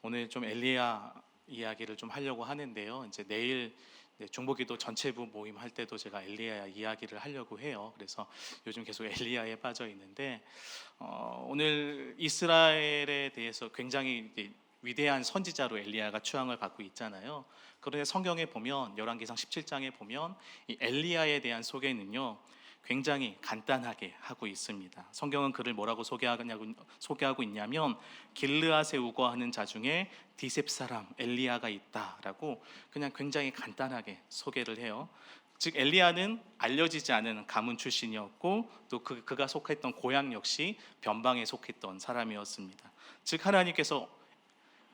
오늘 좀 엘리야 이야기를 좀 하려고 하는데요. 이제 내일 중보기도 전체부 모임 할 때도 제가 엘리야 이야기를 하려고 해요. 그래서 요즘 계속 엘리야에 빠져 있는데 오늘 이스라엘에 대해서 굉장히 위대한 선지자로 엘리야가 추앙을 받고 있잖아요. 그런데 성경에 보면 열왕기상 17장에 보면 이 엘리야에 대한 소개는요 굉장히 간단하게 하고 있습니다. 성경은 그를 뭐라고 소개하고 있냐면 길르앗에 우거하는 자 중에 디셉 사람 엘리야가 있다라고 그냥 굉장히 간단하게 소개를 해요. 즉 엘리야는 알려지지 않은 가문 출신이었고 또 그가 속했던 고향 역시 변방에 속했던 사람이었습니다. 즉 하나님께서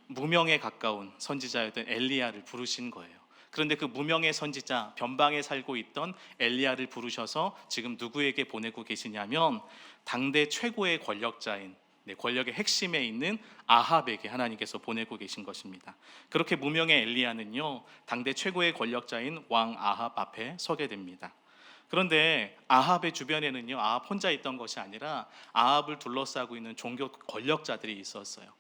무명에 가까운 선지자였던 엘리야를 부르신 거예요. 그런데 그 무명의 선지자, 변방에 살고 있던 엘리야를 부르셔서 지금 누구에게 보내고 계시냐면 당대 최고의 권력자인, 권력의 핵심에 있는 아합에게 하나님께서 보내고 계신 것입니다. 그렇게 무명의 엘리야는요 당대 최고의 권력자인 왕 아합 앞에 서게 됩니다. 그런데 아합의 주변에는요 아합 혼자 있던 것이 아니라 아합을 둘러싸고 있는 종교 권력자들이 있었어요.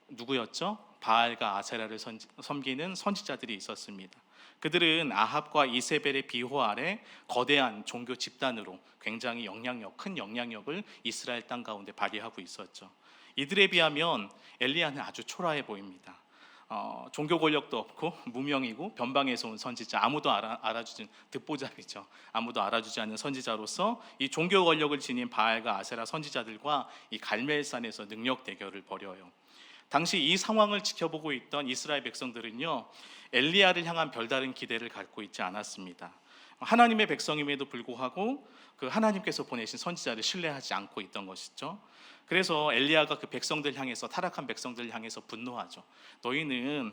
누구였죠? 바알과 아세라를 섬기는 선지자들이 있었습니다. 그들은 아합과 이세벨의 비호 아래 거대한 종교 집단으로 굉장히 큰 영향력을 이스라엘 땅 가운데 발휘하고 있었죠. 이들에 비하면 엘리야는 아주 초라해 보입니다. 종교 권력도 없고 무명이고 변방에서 온 선지자, 아무도 알아주진 듣보잡이죠. 아무도 알아주지 않는 선지자로서 이 종교 권력을 지닌 바알과 아세라 선지자들과 이 갈멜산에서 능력 대결을 벌여요. 당시 이 상황을 지켜보고 있던 이스라엘 백성들은요 엘리야를 향한 별다른 기대를 갖고 있지 않았습니다. 하나님의 백성임에도 불구하고 그 하나님께서 보내신 선지자를 신뢰하지 않고 있던 것이죠. 그래서 엘리야가 그 백성들 향해서, 타락한 백성들 향해서 분노하죠. 너희는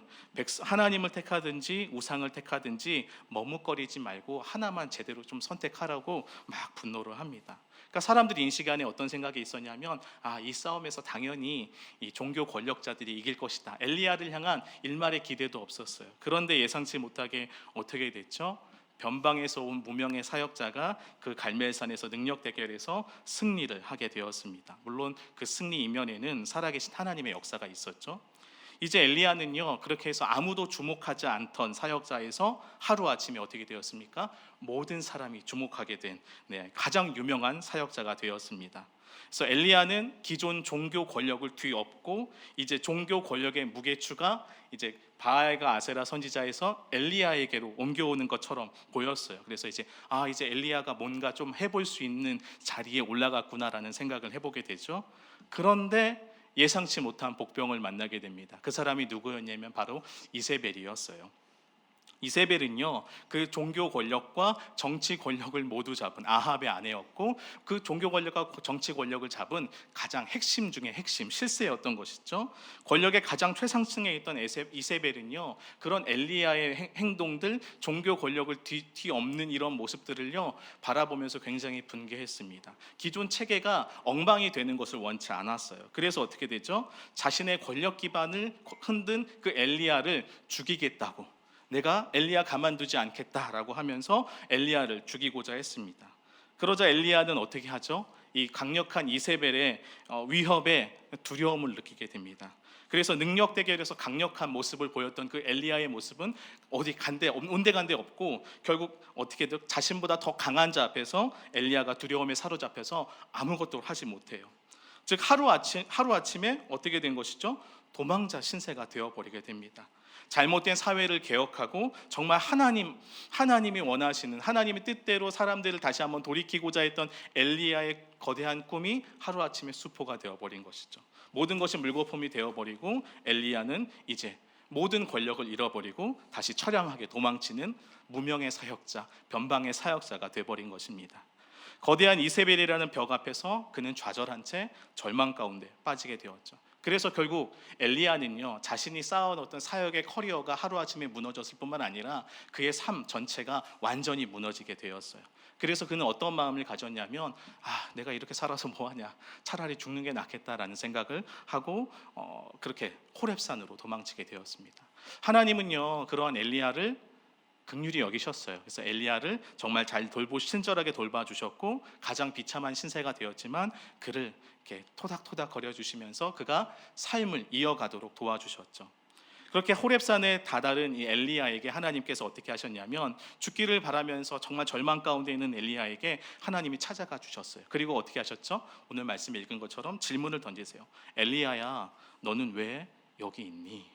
하나님을 택하든지 우상을 택하든지 머뭇거리지 말고 하나만 제대로 좀 선택하라고 막 분노를 합니다. 그러니까 사람들이 인식 안에 어떤 생각이 있었냐면 이 싸움에서 당연히 이 종교 권력자들이 이길 것이다. 엘리야를 향한 일말의 기대도 없었어요. 그런데 예상치 못하게 어떻게 됐죠? 변방에서 온 무명의 사역자가 그 갈멜산에서 능력 대결에서 승리를 하게 되었습니다. 물론 그 승리 이면에는 살아계신 하나님의 역사가 있었죠. 이제 엘리야는요 그렇게 해서 아무도 주목하지 않던 사역자에서 하루아침에 어떻게 되었습니까? 모든 사람이 주목하게 된 가장 유명한 사역자가 되었습니다. 그래서 엘리야는 기존 종교 권력을 뒤엎고 이제 종교 권력의 무게추가 이제 바알과 아세라 선지자에서 엘리야에게로 옮겨오는 것처럼 보였어요. 그래서 이제 엘리야가 뭔가 좀 해볼 수 있는 자리에 올라갔구나라는 생각을 해보게 되죠. 그런데 예상치 못한 복병을 만나게 됩니다. 그 사람이 누구였냐면 바로 이세벨이었어요. 이세벨은요 그 종교 권력과 정치 권력을 모두 잡은 아합의 아내였고 그 종교 권력과 정치 권력을 잡은 가장 핵심 중에 핵심 실세였던 것이죠. 권력의 가장 최상층에 있던 이세벨은요 그런 엘리야의 행동들, 종교 권력을 뒤엎는 이런 모습들을요 바라보면서 굉장히 분개했습니다. 기존 체계가 엉망이 되는 것을 원치 않았어요. 그래서 어떻게 되죠? 자신의 권력 기반을 흔든 그 엘리야를 죽이겠다고, 내가 엘리야 가만두지 않겠다라고 하면서 엘리야를 죽이고자 했습니다. 그러자 엘리야는 어떻게 하죠? 이 강력한 이세벨의 위협에 두려움을 느끼게 됩니다. 그래서 능력 대결에서 강력한 모습을 보였던 그 엘리야의 모습은 어디 온데간데 없고 결국 어떻게 자신보다 더 강한 자 앞에서 엘리야가 두려움에 사로잡혀서 아무것도 하지 못해요. 즉 하루아침에 어떻게 된 것이죠? 도망자 신세가 되어버리게 됩니다. 잘못된 사회를 개혁하고 정말 하나님이 원하시는 하나님의 뜻대로 사람들을 다시 한번 돌이키고자 했던 엘리야의 거대한 꿈이 하루아침에 수포가 되어버린 것이죠. 모든 것이 물거품이 되어버리고 엘리야는 이제 모든 권력을 잃어버리고 다시 처량하게 도망치는 무명의 사역자, 변방의 사역자가 되어버린 것입니다. 거대한 이세벨이라는 벽 앞에서 그는 좌절한 채 절망 가운데 빠지게 되었죠. 그래서 결국 엘리야는요 자신이 쌓아온 어떤 사역의 커리어가 하루아침에 무너졌을 뿐만 아니라 그의 삶 전체가 완전히 무너지게 되었어요. 그래서 그는 어떤 마음을 가졌냐면 내가 이렇게 살아서 뭐하냐, 차라리 죽는 게 낫겠다라는 생각을 하고 그렇게 호렙산으로 도망치게 되었습니다. 하나님은요 그러한 엘리야를 긍휼히 여기셨어요. 그래서 엘리야를 정말 잘 친절하게 돌봐주셨고 가장 비참한 신세가 되었지만 그를 이렇게 토닥토닥 거려주시면서 그가 삶을 이어가도록 도와주셨죠. 그렇게 호렙산에 다다른 이 엘리야에게 하나님께서 어떻게 하셨냐면 죽기를 바라면서 정말 절망 가운데 있는 엘리야에게 하나님이 찾아가 주셨어요. 그리고 어떻게 하셨죠? 오늘 말씀 읽은 것처럼 질문을 던지세요. 엘리야야, 너는 왜 여기 있니?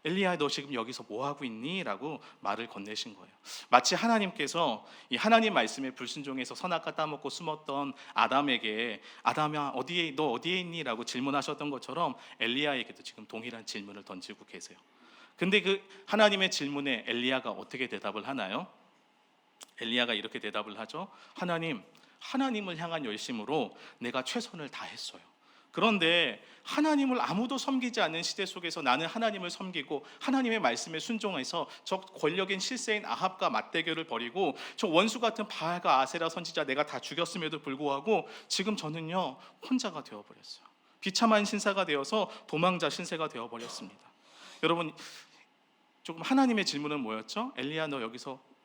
엘리야, 너 지금 여기서 뭐 하고 있니? 라고 말을 건네신 거예요. 마치 하나님께서 이 하나님 말씀에 불순종해서 선악과 따먹고 숨었던 아담에게 아담아 너 어디에 있니? 라고 질문하셨던 것처럼 엘리야에게도 지금 동일한 질문을 던지고 계세요. 근데 그 하나님의 질문에 엘리야가 어떻게 대답을 하나요? 엘리야가 이렇게 대답을 하죠. 하나님을 향한 열심으로 내가 최선을 다했어요. 그런데 하나님을 아무도 섬기지 않는 시대 속에서 나는 하나님을 섬기고 하나님의 말씀에 순종해서 저 권력인 실세인 아합과 맞대결을 벌이고 저 원수 같은 바알과 아세라 선지자 내가 다 죽였음에도 불구하고 지금 저는요 혼자가 되어버렸어요. 비참한 신사가 되어서 도망자 신세가 되어버렸습니다. 여러분, 조금 하나님의 질문은 뭐였죠? 엘리야, 너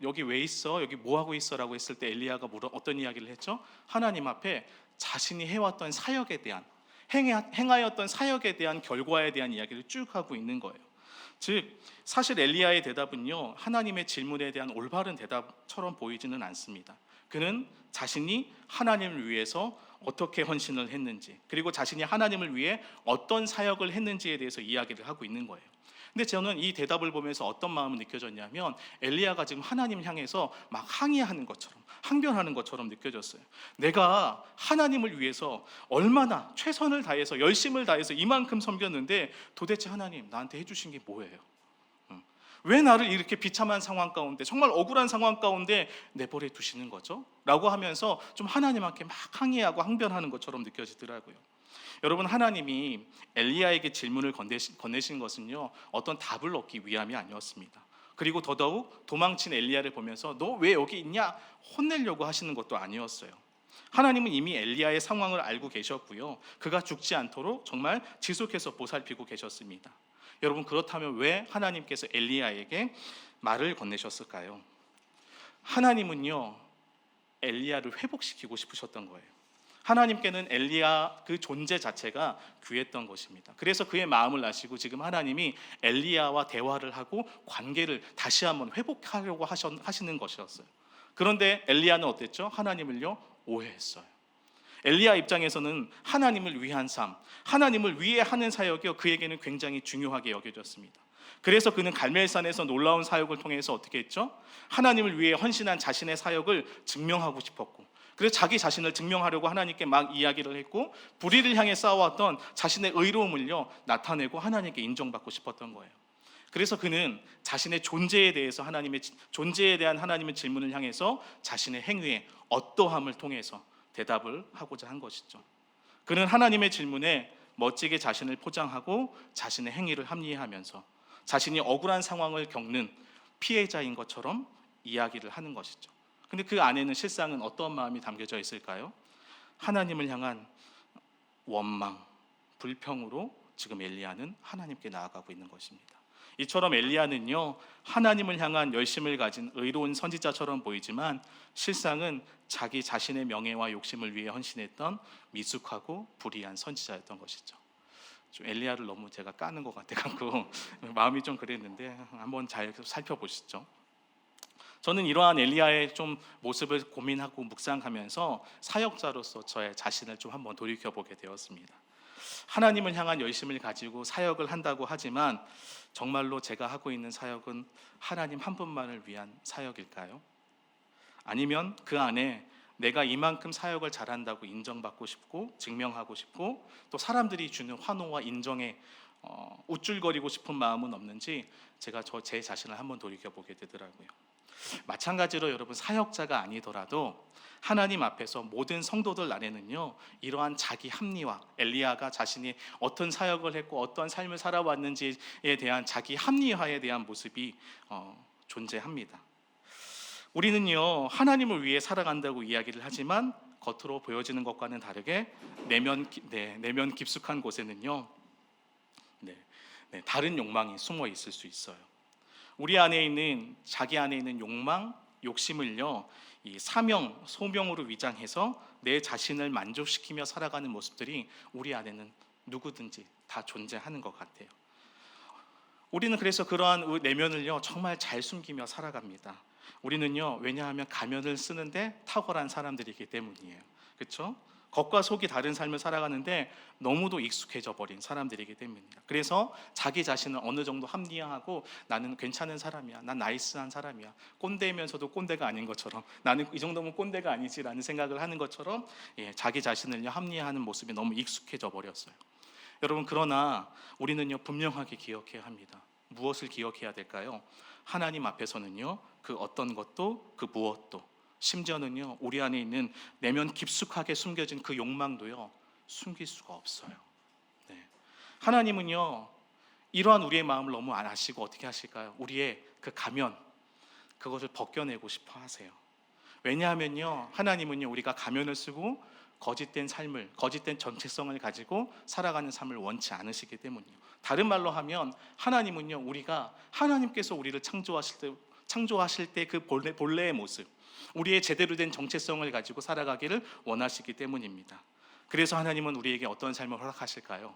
여기 왜 있어? 여기 뭐 하고 있어? 라고 했을 때 엘리야가 어떤 이야기를 했죠? 하나님 앞에 자신이 해왔던 사역에 대한 행하였던 사역에 대한 결과에 대한 이야기를 쭉 하고 있는 거예요. 즉 사실 엘리야의 대답은요 하나님의 질문에 대한 올바른 대답처럼 보이지는 않습니다. 그는 자신이 하나님을 위해서 어떻게 헌신을 했는지, 그리고 자신이 하나님을 위해 어떤 사역을 했는지에 대해서 이야기를 하고 있는 거예요. 근데 저는 이 대답을 보면서 어떤 마음이 느껴졌냐면 엘리야가 지금 하나님 향해서 막 항의하는 것처럼, 항변하는 것처럼 느껴졌어요. 내가 하나님을 위해서 얼마나 최선을 다해서 열심을 다해서 이만큼 섬겼는데 도대체 하나님 나한테 해주신 게 뭐예요? 왜 나를 이렇게 비참한 상황 가운데, 정말 억울한 상황 가운데 내버려 두시는 거죠? 라고 하면서 좀 하나님께 막 항의하고 항변하는 것처럼 느껴지더라고요. 여러분, 하나님이 엘리야에게 질문을 건네신 것은요 어떤 답을 얻기 위함이 아니었습니다. 그리고 더더욱 도망친 엘리야를 보면서 너 왜 여기 있냐 혼내려고 하시는 것도 아니었어요. 하나님은 이미 엘리야의 상황을 알고 계셨고요, 그가 죽지 않도록 정말 지속해서 보살피고 계셨습니다. 여러분, 그렇다면 왜 하나님께서 엘리야에게 말을 건네셨을까요? 하나님은요 엘리야를 회복시키고 싶으셨던 거예요. 하나님께는 엘리야 그 존재 자체가 귀했던 것입니다. 그래서 그의 마음을 아시고 지금 하나님이 엘리야와 대화를 하고 관계를 다시 한번 회복하려고 하시는 것이었어요. 그런데 엘리야는 어땠죠? 하나님을요 오해했어요. 엘리야 입장에서는 하나님을 위한 삶, 하나님을 위해 하는 사역이 그에게는 굉장히 중요하게 여겨졌습니다. 그래서 그는 갈멜산에서 놀라운 사역을 통해서 어떻게 했죠? 하나님을 위해 헌신한 자신의 사역을 증명하고 싶었고, 그래서 자기 자신을 증명하려고 하나님께 막 이야기를 했고, 불의를 향해 싸워왔던 자신의 의로움을요 나타내고 하나님께 인정받고 싶었던 거예요. 그래서 그는 자신의 존재에 대한 하나님의 질문을 향해서 자신의 행위의 어떠함을 통해서 대답을 하고자 한 것이죠. 그는 하나님의 질문에 멋지게 자신을 포장하고 자신의 행위를 합리화하면서 자신이 억울한 상황을 겪는 피해자인 것처럼 이야기를 하는 것이죠. 근데 그 안에는 실상은 어떤 마음이 담겨져 있을까요? 하나님을 향한 원망, 불평으로 지금 엘리야는 하나님께 나아가고 있는 것입니다. 이처럼 엘리야는요 하나님을 향한 열심을 가진 의로운 선지자처럼 보이지만 실상은 자기 자신의 명예와 욕심을 위해 헌신했던 미숙하고 불의한 선지자였던 것이죠. 좀 엘리야를 너무 제가 까는 것 같아갖고 마음이 좀 그랬는데 한번 잘 살펴보시죠. 저는 이러한 엘리야의 좀 모습을 고민하고 묵상하면서 사역자로서 저의 자신을 좀 한번 돌이켜보게 되었습니다. 하나님을 향한 열심을 가지고 사역을 한다고 하지만 정말로 제가 하고 있는 사역은 하나님 한 분만을 위한 사역일까요? 아니면 그 안에 내가 이만큼 사역을 잘한다고 인정받고 싶고 증명하고 싶고 또 사람들이 주는 환호와 인정에 우쭐거리고 싶은 마음은 없는지 제가 제 자신을 한번 돌이켜보게 되더라고요. 마찬가지로 여러분, 사역자가 아니더라도 하나님 앞에서 모든 성도들 안에는요 이러한 자기 합리화, 엘리야가 자신이 어떤 사역을 했고 어떤 삶을 살아왔는지에 대한 자기 합리화에 대한 모습이 존재합니다. 우리는요 하나님을 위해 살아간다고 이야기를 하지만 겉으로 보여지는 것과는 다르게 내면 깊숙한 곳에는요 다른 욕망이 숨어 있을 수 있어요. 우리 안에 있는 자기 안에 있는 욕망, 욕심을요 이 사명, 소명으로 위장해서 내 자신을 만족시키며 살아가는 모습들이 우리 안에는 누구든지 다 존재하는 것 같아요. 우리는 그래서 그러한 내면을요 정말 잘 숨기며 살아갑니다. 우리는요 왜냐하면 가면을 쓰는데 탁월한 사람들이기 때문이에요. 그렇죠? 겉과 속이 다른 삶을 살아가는데 너무도 익숙해져 버린 사람들이기 때문입니다. 그래서 자기 자신을 어느 정도 합리화하고 나는 괜찮은 사람이야, 난 나이스한 사람이야, 꼰대면서도 꼰대가 아닌 것처럼, 나는 이 정도면 꼰대가 아니지라는 생각을 하는 것처럼, 자기 자신을요 합리화하는 모습이 너무 익숙해져 버렸어요. 여러분, 그러나 우리는요 분명하게 기억해야 합니다. 무엇을 기억해야 될까요? 하나님 앞에서는요 그 어떤 것도, 그 무엇도, 심지어는요 우리 안에 있는 내면 깊숙하게 숨겨진 그 욕망도요 숨길 수가 없어요. 네. 하나님은요 이러한 우리의 마음을 너무 안 아시고 어떻게 하실까요? 우리의 그 가면, 그것을 벗겨내고 싶어 하세요. 왜냐하면요 하나님은요 우리가 가면을 쓰고 거짓된 삶을, 거짓된 정체성을 가지고 살아가는 삶을 원치 않으시기 때문이요. 다른 말로 하면 하나님은요 우리가, 하나님께서 우리를 창조하실 때 그 본래의 모습, 우리의 제대로 된 정체성을 가지고 살아가기를 원하시기 때문입니다. 그래서 하나님은 우리에게 어떤 삶을 허락하실까요?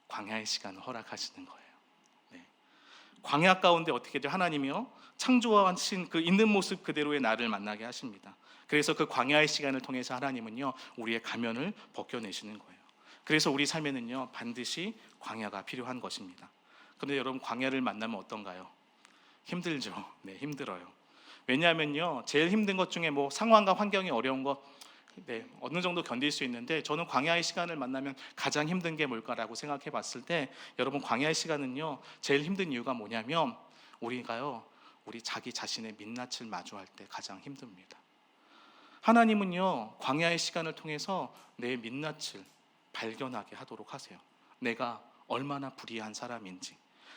광야의 시간을 허락하시는 거예요. 네. 광야 가운데 어떻게 돼요? 하나님이요 창조하신 그 있는 모습 그대로의 나를 만나게 하십니다. 그래서 그 광야의 시간을 통해서 하나님은요 우리의 가면을 벗겨내시는 거예요. 그래서 우리 삶에는요 반드시 광야가 필요한 것입니다. 그런데 여러분, 광야를 만나면 어떤가요? 힘들죠. 네, 힘들어요. 왜냐하면요 제일 힘든 것 중에 뭐 상황과 환경이 어려운 것, 네, 어느 정도 견딜 수 있는데, 저는 광야의 시간을 만나면 가장 힘든 게 뭘까라고 생각해 봤을 때, 여러분, 광야의 시간은요 제일 힘든 이유가 뭐냐면 우리가요 우리 자기 자신의 민낯을 마주할 때 가장 힘듭니다. 하나님은요 광야의 시간을 통해서 내 민낯을 발견하게 하도록 하세요. 내가 얼마나 불의한 사람인지,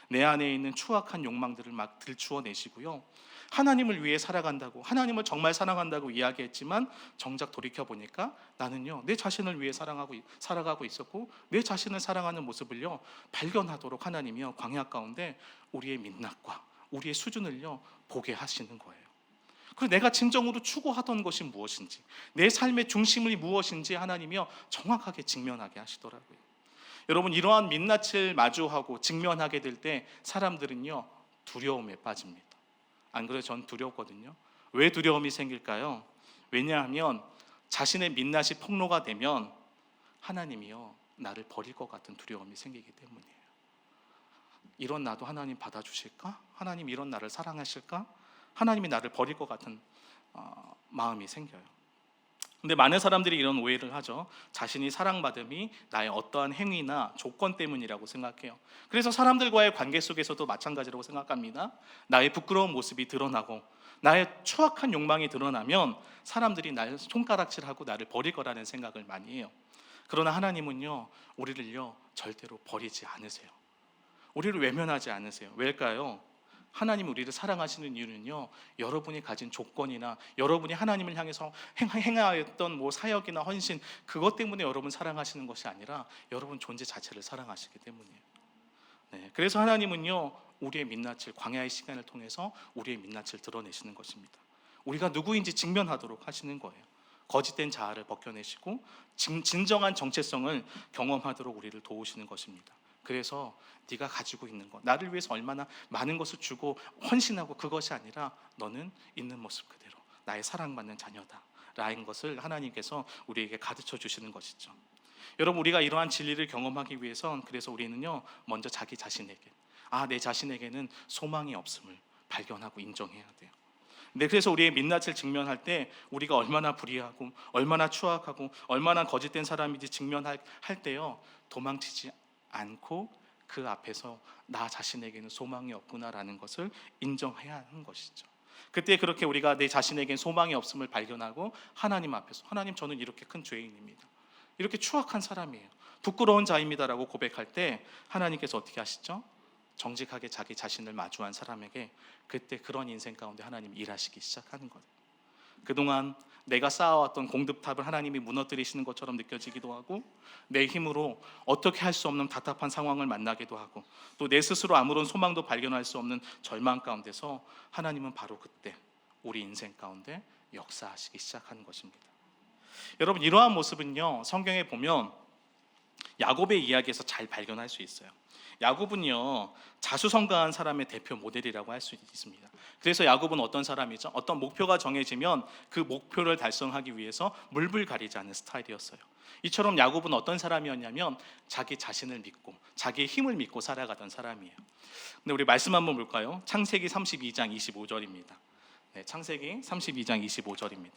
내 안에 있는 추악한 욕망들을 막 들추어내시고요, 하나님을 위해 살아간다고, 하나님을 정말 사랑한다고 이야기했지만 정작 돌이켜보니까 나는요 내 자신을 위해 살아가고 있었고, 내 자신을 사랑하는 모습을요 발견하도록 하나님이요 광야 가운데 우리의 민낯과 우리의 수준을요 보게 하시는 거예요. 그리고 내가 진정으로 추구하던 것이 무엇인지, 내 삶의 중심이 무엇인지 하나님이요 정확하게 직면하게 하시더라고요. 여러분, 이러한 민낯을 마주하고 직면하게 될 때 사람들은요 두려움에 빠집니다. 안 그래요? 전 두렵거든요. 왜 두려움이 생길까요? 왜냐하면 자신의 민낯이 폭로가 되면 하나님이요 나를 버릴 것 같은 두려움이 생기기 때문이에요. 이런 나도 하나님 받아주실까? 하나님 이런 나를 사랑하실까? 하나님이 나를 버릴 것 같은 마음이 생겨요. 근데 많은 사람들이 이런 오해를 하죠. 자신이 사랑받음이 나의 어떠한 행위나 조건 때문이라고 생각해요. 그래서 사람들과의 관계 속에서도 마찬가지라고 생각합니다. 나의 부끄러운 모습이 드러나고 나의 추악한 욕망이 드러나면 사람들이 나를 손가락질하고 나를 버릴 거라는 생각을 많이 해요. 그러나 하나님은요 우리를요 절대로 버리지 않으세요. 우리를 외면하지 않으세요. 왜일까요? 하나님이 우리를 사랑하시는 이유는요 여러분이 가진 조건이나 여러분이 하나님을 향해서 행하였던 뭐 사역이나 헌신, 그것 때문에 여러분 사랑하시는 것이 아니라 여러분 존재 자체를 사랑하시기 때문이에요. 네, 그래서 하나님은요 우리의 민낯을, 광야의 시간을 통해서 우리의 민낯을 드러내시는 것입니다. 우리가 누구인지 직면하도록 하시는 거예요. 거짓된 자아를 벗겨내시고 진정한 정체성을 경험하도록 우리를 도우시는 것입니다. 그래서 네가 가지고 있는 것, 나를 위해서 얼마나 많은 것을 주고 헌신하고, 그것이 아니라 너는 있는 모습 그대로 나의 사랑받는 자녀다 라는 것을 하나님께서 우리에게 가르쳐 주시는 것이죠. 여러분, 우리가 이러한 진리를 경험하기 위해선 그래서 우리는요 먼저 자기 자신에게, 내 자신에게는 소망이 없음을 발견하고 인정해야 돼요. 네, 그래서 우리의 민낯을 직면할 때 우리가 얼마나 불의하고 얼마나 추악하고 얼마나 거짓된 사람인지 직면할 때요 도망치지 않고 그 앞에서 나 자신에게는 소망이 없구나라는 것을 인정해야 하는 것이죠. 그때 그렇게 우리가 내 자신에겐 소망이 없음을 발견하고 하나님 앞에서, 하나님 저는 이렇게 큰 죄인입니다, 이렇게 추악한 사람이에요, 부끄러운 자입니다라고 고백할 때 하나님께서 어떻게 하시죠? 정직하게 자기 자신을 마주한 사람에게 그때 그런 인생 가운데 하나님이 일하시기 시작하는 거예요. 그동안 내가 쌓아왔던 공듭탑을 하나님이 무너뜨리시는 것처럼 느껴지기도 하고, 내 힘으로 어떻게 할 수 없는 답답한 상황을 만나기도 하고, 또 내 스스로 아무런 소망도 발견할 수 없는 절망 가운데서 하나님은 바로 그때 우리 인생 가운데 역사하시기 시작하는 것입니다. 여러분, 이러한 모습은요 성경에 보면 야곱의 이야기에서 잘 발견할 수 있어요. 야곱은요 자수성가한 사람의 대표 모델이라고 할 수 있습니다. 그래서 야곱은 어떤 사람이죠? 어떤 목표가 정해지면 그 목표를 달성하기 위해서 물불 가리지 않는 스타일이었어요. 이처럼 야곱은 어떤 사람이었냐면 자기 자신을 믿고 자기의 힘을 믿고 살아가던 사람이에요. 근데 우리 말씀 한번 볼까요? 창세기 32장 25절입니다. 네, 창세기 32장 25절입니다.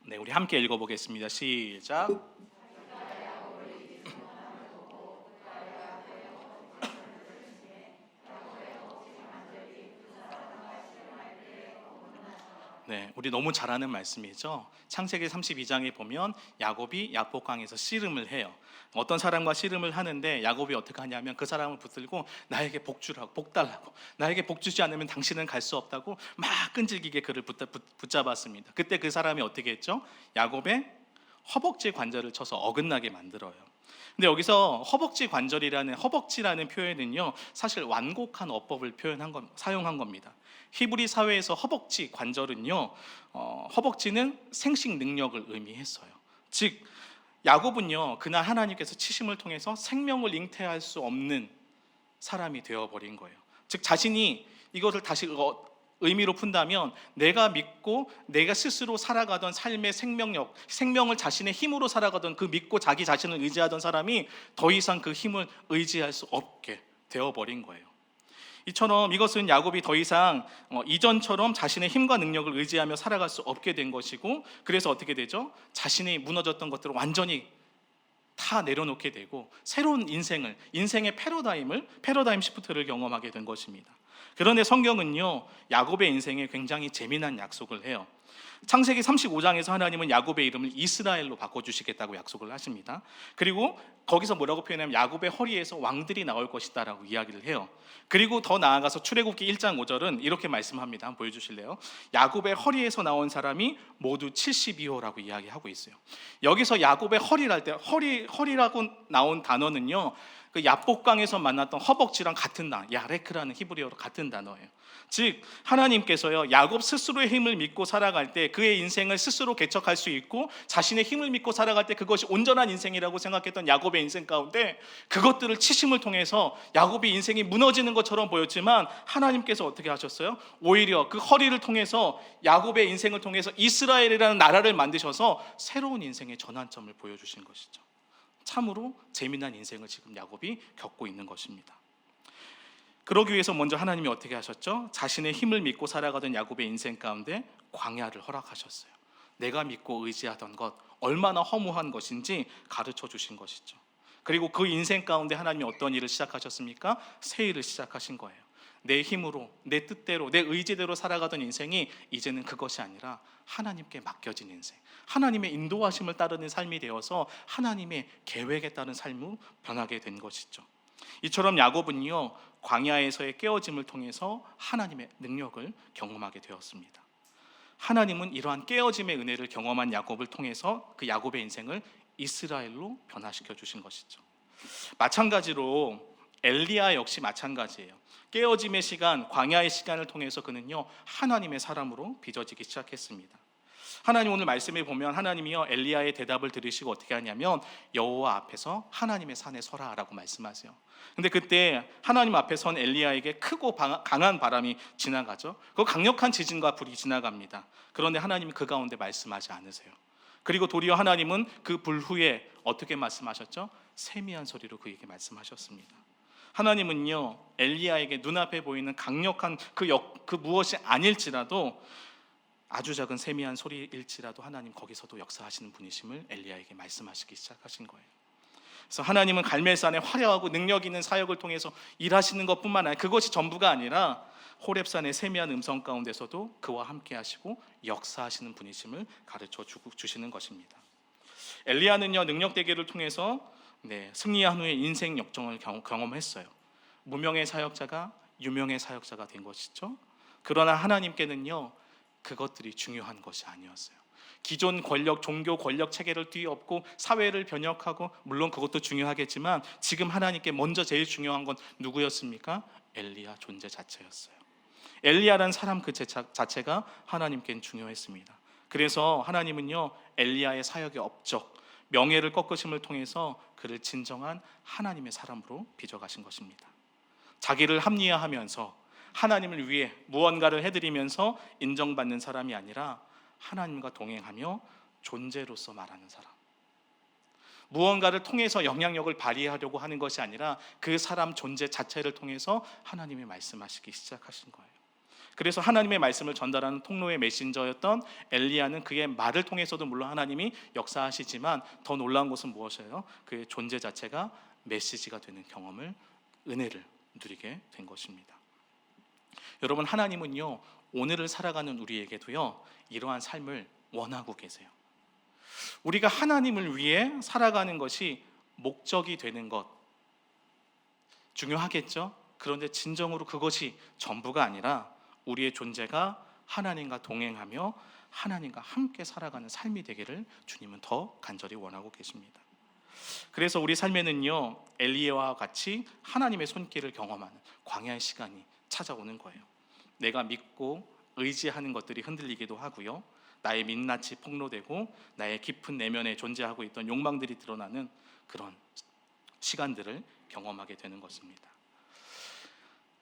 네, 우리 함께 읽어보겠습니다. 시작. 네, 우리 너무 잘 아는 말씀이죠. 창세기 32장에 보면 야곱이 야복강에서 씨름을 해요. 어떤 사람과 씨름을 하는데 야곱이 어떻게 하냐면 그 사람을 붙들고 나에게 복 주라고, 복 달라고, 나에게 복 주지 않으면 당신은 갈 수 없다고 막 끈질기게 그를 붙잡았습니다. 그때 그 사람이 어떻게 했죠? 야곱의 허벅지 관절을 쳐서 어긋나게 만들어요. 근데 여기서 허벅지라는 표현은요 사실 완곡한 어법을 사용한 겁니다. 히브리 사회에서 허벅지 관절은요 허벅지는 생식 능력을 의미했어요. 즉 야곱은요 그날 하나님께서 치심을 통해서 생명을 잉태할 수 없는 사람이 되어버린 거예요. 즉 자신이 이것을 다시 의미로 푼다면 내가 믿고 내가 스스로 살아가던 삶의 생명을 자신의 힘으로 살아가던 그 믿고 자기 자신을 의지하던 사람이 더 이상 그 힘을 의지할 수 없게 되어버린 거예요. 이것은 야곱이 더 이상 이전처럼 자신의 힘과 능력을 의지하며 살아갈 수 없게 된 것이고, 그래서 어떻게 되죠? 자신이 무너졌던 것들을 완전히 다 내려놓게 되고 새로운 인생의 패러다임 시프트를 경험하게 된 것입니다. 그런데 성경은요 야곱의 인생에 굉장히 재미난 약속을 해요. 창세기 35장에서 하나님은 야곱의 이름을 이스라엘로 바꿔주시겠다고 약속을 하십니다. 그리고 거기서 뭐라고 표현하면 야곱의 허리에서 왕들이 나올 것이다 라고 이야기를 해요. 그리고 더 나아가서 출애굽기 1장 5절은 이렇게 말씀합니다. 한번 보여주실래요? 야곱의 허리에서 나온 사람이 모두 72호라고 이야기하고 있어요. 여기서 야곱의 허리랄 때 허리라고 나온 단어는요 그 야복강에서 만났던 허벅지랑 같은 단어, 야레크라는 히브리어로 같은 단어예요. 즉 하나님께서요 야곱 스스로의 힘을 믿고 살아갈 때 그의 인생을 스스로 개척할 수 있고 자신의 힘을 믿고 살아갈 때 그것이 온전한 인생이라고 생각했던 야곱의 인생 가운데 그것들을 치심을 통해서 야곱의 인생이 무너지는 것처럼 보였지만 하나님께서 어떻게 하셨어요? 오히려 그 허리를 통해서 야곱의 인생을 통해서 이스라엘이라는 나라를 만드셔서 새로운 인생의 전환점을 보여주신 것이죠. 참으로 재미난 인생을 지금 야곱이 겪고 있는 것입니다. 그러기 위해서 먼저 하나님이 어떻게 하셨죠? 자신의 힘을 믿고 살아가던 야곱의 인생 가운데 광야를 허락하셨어요. 내가 믿고 의지하던 것 얼마나 허무한 것인지 가르쳐 주신 것이죠. 그리고 그 인생 가운데 하나님이 어떤 일을 시작하셨습니까? 새 일을 시작하신 거예요. 내 힘으로, 내 뜻대로, 내 의지대로 살아가던 인생이 이제는 그것이 아니라 하나님께 맡겨진 인생, 하나님의 인도하심을 따르는 삶이 되어서 하나님의 계획에 따른 삶으로 변하게 된 것이죠. 이처럼 야곱은요 광야에서의 깨어짐을 통해서 하나님의 능력을 경험하게 되었습니다. 하나님은 이러한 깨어짐의 은혜를 경험한 야곱을 통해서 그 야곱의 인생을 이스라엘로 변화시켜 주신 것이죠. 마찬가지로 엘리야 역시 마찬가지예요. 깨어짐의 시간, 광야의 시간을 통해서 그는요 하나님의 사람으로 빚어지기 시작했습니다. 하나님 오늘 말씀에 보면 하나님이요 엘리야의 대답을 들으시고 어떻게 하냐면 여호와 앞에서 하나님의 산에 서라라고 말씀하세요. 근데 그때 하나님 앞에 선 엘리야에게 크고 강한 바람이 지나가죠. 그 강력한 지진과 불이 지나갑니다. 그런데 하나님이 그 가운데 말씀하지 않으세요. 그리고 도리어 하나님은 그 불 후에 어떻게 말씀하셨죠? 세미한 소리로 그에게 말씀하셨습니다. 하나님은요 엘리야에게 눈앞에 보이는 강력한 그 무엇이 아닐지라도 아주 작은 세미한 소리일지라도 하나님 거기서도 역사하시는 분이심을 엘리야에게 말씀하시기 시작하신 거예요. 그래서 하나님은 갈멜산의 화려하고 능력 있는 사역을 통해서 일하시는 것뿐만 아니라 그것이 전부가 아니라 호렙산의 세미한 음성 가운데서도 그와 함께 하시고 역사하시는 분이심을 가르쳐 주시는 것입니다. 엘리야는요 능력 대계를 통해서 승리한 후에 인생 역정을 경험했어요. 무명의 사역자가 유명의 사역자가 된 것이죠. 그러나 하나님께는요 그것들이 중요한 것이 아니었어요. 기존 권력, 종교 권력 체계를 뒤엎고 사회를 변혁하고 물론 그것도 중요하겠지만 지금 하나님께 먼저 제일 중요한 건 누구였습니까? 엘리야 존재 자체였어요. 엘리야라는 사람 그 자체가 하나님께는 중요했습니다. 그래서 하나님은요 엘리야의 사역의 업적, 명예를 꺾으심을 통해서 그를 진정한 하나님의 사람으로 빚어가신 것입니다. 자기를 합리화하면서 하나님을 위해 무언가를 해드리면서 인정받는 사람이 아니라 하나님과 동행하며 존재로서 말하는 사람, 무언가를 통해서 영향력을 발휘하려고 하는 것이 아니라 그 사람 존재 자체를 통해서 하나님의 말씀하시기 시작하신 거예요. 그래서 하나님의 말씀을 전달하는 통로의 메신저였던 엘리야는 그의 말을 통해서도 물론 하나님이 역사하시지만 더 놀라운 것은 무엇이에요? 그의 존재 자체가 메시지가 되는 경험을, 은혜를 누리게 된 것입니다. 여러분, 하나님은요, 오늘을 살아가는 우리에게도요, 이러한 삶을 원하고 계세요. 우리가 하나님을 위해 살아가는 것이 목적이 되는 것 중요하겠죠? 그런데 진정으로 그것이 전부가 아니라 우리의 존재가 하나님과 동행하며 하나님과 함께 살아가는 삶이 되기를 주님은 더 간절히 원하고 계십니다. 그래서 우리 삶에는요, 엘리야와 같이 하나님의 손길을 경험하는 광야의 시간이 찾아오는 거예요. 내가 믿고 의지하는 것들이 흔들리기도 하고요, 나의 민낯이 폭로되고 나의 깊은 내면에 존재하고 있던 욕망들이 드러나는 그런 시간들을 경험하게 되는 것입니다.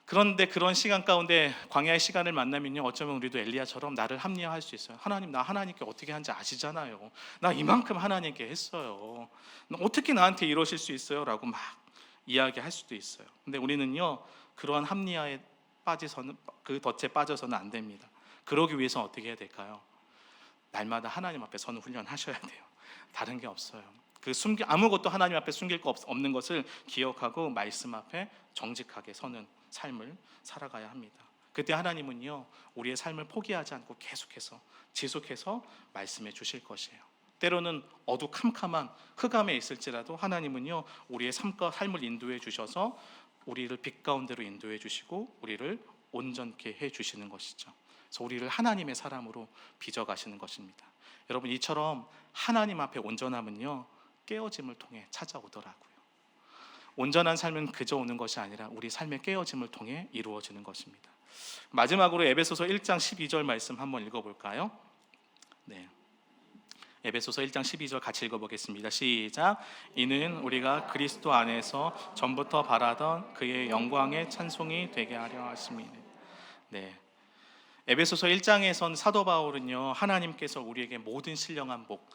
그런데 그런 시간 가운데 광야의 시간을 만나면요, 어쩌면 우리도 엘리야처럼 나를 합리화할 수 있어요. 하나님, 나 하나님께 어떻게 하는지 아시잖아요. 나 이만큼 하나님께 했어요. 어떻게 나한테 이러실 수 있어요? 라고 막 이야기할 수도 있어요. 근데 우리는요, 그러한 합리화에 빠져서는, 그 덫에 빠져서는 안 됩니다. 그러기 위해서 어떻게 해야 될까요? 날마다 하나님 앞에 서는 훈련하셔야 돼요. 다른 게 없어요. 아무것도 하나님 앞에 숨길 거 없는 것을 기억하고 말씀 앞에 정직하게 서는 삶을 살아가야 합니다. 그때 하나님은요, 우리의 삶을 포기하지 않고 계속해서 지속해서 말씀해 주실 것이에요. 때로는 어두캄캄한 흑암에 있을지라도 하나님은요, 우리의 삶을 인도해 주셔서 우리를 빛 가운데로 인도해 주시고 우리를 온전케 해 주시는 것이죠. 그래서 우리를 하나님의 사람으로 빚어가시는 것입니다. 여러분, 이처럼 하나님 앞에 온전함은요, 깨어짐을 통해 찾아오더라고요. 온전한 삶은 그저 오는 것이 아니라 우리 삶의 깨어짐을 통해 이루어지는 것입니다. 마지막으로 에베소서 1장 12절 말씀 한번 읽어볼까요? 네, 에베소서 1장 12절 같이 읽어보겠습니다. 시작. 이는 우리가 그리스도 안에서 전부터 바라던 그의 영광의 찬송이 되게 하려 하심이니. 네, 에베소서 1장에선 사도 바울은요, 하나님께서 우리에게 모든 신령한 복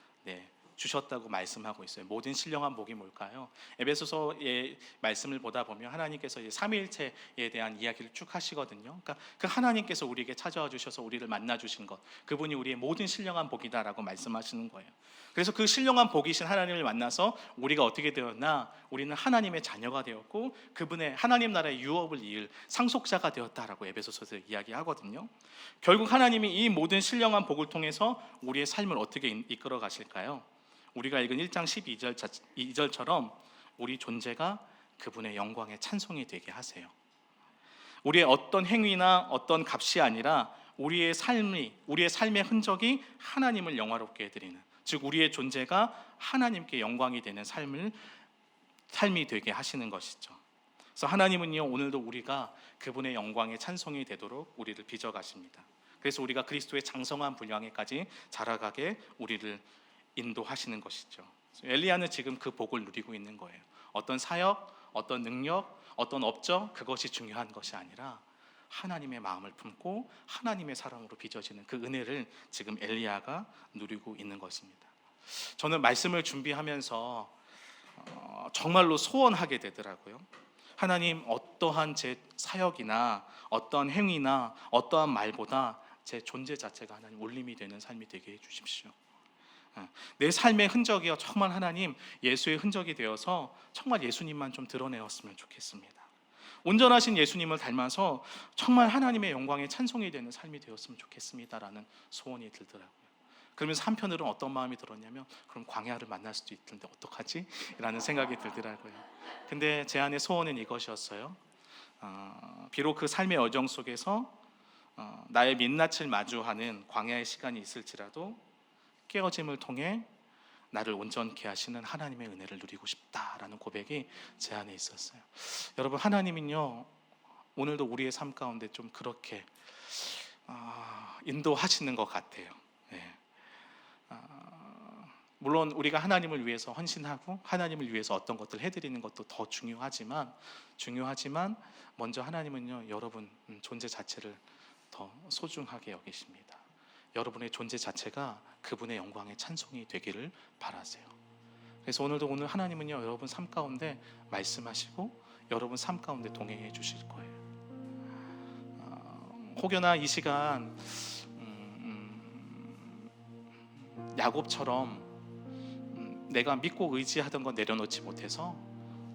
주셨다고 말씀하고 있어요. 모든 신령한 복이 뭘까요? 에베소서의 말씀을 보다 보면 하나님께서 삼위일체에 대한 이야기를 쭉 하시거든요. 그러니까 그 하나님께서 우리에게 찾아와 주셔서 우리를 만나 주신 것, 그분이 우리의 모든 신령한 복이다라고 말씀하시는 거예요. 그래서 그 신령한 복이신 하나님을 만나서 우리가 어떻게 되었나? 우리는 하나님의 자녀가 되었고 그분의 하나님 나라의 유업을 이을 상속자가 되었다라고 에베소서에서 이야기하거든요. 결국 하나님이 이 모든 신령한 복을 통해서 우리의 삶을 어떻게 이끌어 가실까요? 우리가 읽은 1장 12절처럼 우리 존재가 그분의 영광의 찬송이 되게 하세요. 우리의 어떤 행위나 어떤 값이 아니라 우리의 삶의 흔적이 하나님을 영화롭게 해드리는, 즉 우리의 존재가 하나님께 영광이 되는 삶이 되게 하시는 것이죠. 그래서 하나님은요, 오늘도 우리가 그분의 영광의 찬송이 되도록 우리를 빚어가십니다. 그래서 우리가 그리스도의 장성한 분량에까지 자라가게 우리를 인도하시는 것이죠. 엘리야는 지금 그 복을 누리고 있는 거예요. 어떤 사역, 어떤 능력, 어떤 업적, 그것이 중요한 것이 아니라 하나님의 마음을 품고 하나님의 사람으로 빚어지는 그 은혜를 지금 엘리야가 누리고 있는 것입니다. 저는 말씀을 준비하면서 정말로 소원하게 되더라고요. 하나님, 어떠한 제 사역이나 어떠한 행위나 어떠한 말보다 제 존재 자체가 하나님 울림이 되는 삶이 되게 해주십시오. 내 삶의 흔적이요, 정말 하나님 예수의 흔적이 되어서 정말 예수님만 좀 드러내었으면 좋겠습니다. 온전하신 예수님을 닮아서 정말 하나님의 영광에 찬송이 되는 삶이 되었으면 좋겠습니다라는 소원이 들더라고요. 그러면서 한편으로는 어떤 마음이 들었냐면, 그럼 광야를 만날 수도 있던데 어떡하지? 라는 생각이 들더라고요. 근데 제 안의 소원은 이것이었어요. 비록 그 삶의 여정 속에서 나의 민낯을 마주하는 광야의 시간이 있을지라도 깨어짐을 통해 나를 온전케 하시는 하나님의 은혜를 누리고 싶다라는 고백이 제 안에 있었어요. 여러분, 하나님은요, 오늘도 우리의 삶 가운데 좀 그렇게 인도하시는 것 같아요. 네. 물론 우리가 하나님을 위해서 헌신하고 하나님을 위해서 어떤 것들을 해드리는 것도 더 중요하지만 먼저 하나님은요, 여러분 존재 자체를 더 소중하게 여기십니다. 여러분의 존재 자체가 그분의 영광의 찬송이 되기를 바라세요. 그래서 오늘 하나님은요, 여러분 삶 가운데 말씀하시고 여러분 삶 가운데 동행해 주실 거예요. 혹여나 이 시간 야곱처럼 내가 믿고 의지하던 건 내려놓지 못해서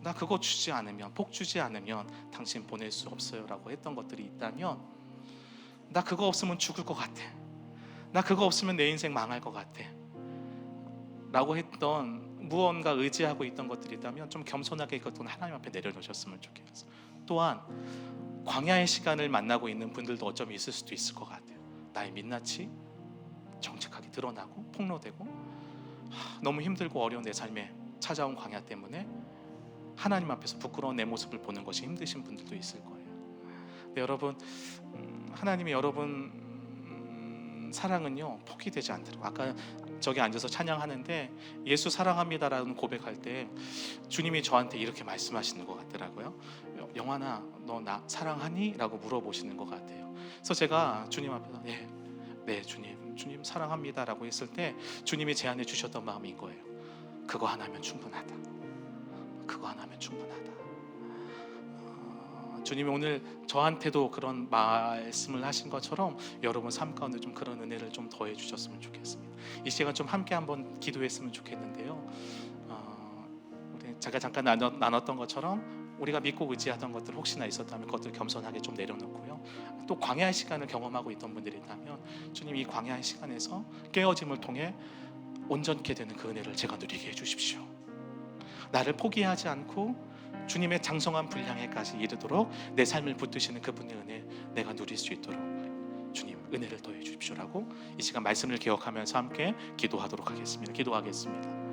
나 그거 주지 않으면, 복 주지 않으면 당신 보낼 수 없어요 라고 했던 것들이 있다면, 나 그거 없으면 죽을 것 같아, 나 그거 없으면 내 인생 망할 것 같아 라고 했던 무언가 의지하고 있던 것들이 있다면 좀 겸손하게 그것도 하나님 앞에 내려놓으셨으면 좋겠어요. 또한 광야의 시간을 만나고 있는 분들도 어쩌면 있을 수도 있을 것 같아요. 나의 민낯이 정직하게 드러나고 폭로되고 너무 힘들고 어려운 내 삶에 찾아온 광야 때문에 하나님 앞에서 부끄러운 내 모습을 보는 것이 힘드신 분들도 있을 거예요. 근데 여러분, 하나님이 여러분 사랑은요 포기되지 않도록, 아까 저기 앉아서 찬양하는데 예수 사랑합니다라는 고백할 때 주님이 저한테 이렇게 말씀하시는 것 같더라고요. 영환아, 너 나 사랑하니? 라고 물어보시는 것 같아요. 그래서 제가 주님 앞에서 네 주님 사랑합니다 라고 했을 때 주님이 제안해 주셨던 마음인 거예요. 그거 하나면 충분하다. 그거 하나면 충분하다. 주님이 오늘 저한테도 그런 말씀을 하신 것처럼 여러분 삶 가운데 좀 그런 은혜를 좀 더해 주셨으면 좋겠습니다. 이 시간 좀 함께 한번 기도했으면 좋겠는데요. 우리 제가 잠깐 나눴던 것처럼 우리가 믿고 의지하던 것들 혹시나 있었다면 그것들 겸손하게 좀 내려놓고요. 또 광야의 시간을 경험하고 있던 분들이 있다면 주님 이 광야의 시간에서 깨어짐을 통해 온전케 되는 그 은혜를 제가 누리게 해주십시오. 나를 포기하지 않고 주님의 장성한 분량에까지 이르도록 내 삶을 붙드시는 그분의 은혜 내가 누릴 수 있도록 주님 은혜를 더해 주십시오라고 이 시간 말씀을 기억하면서 함께 기도하도록 하겠습니다. 기도하겠습니다.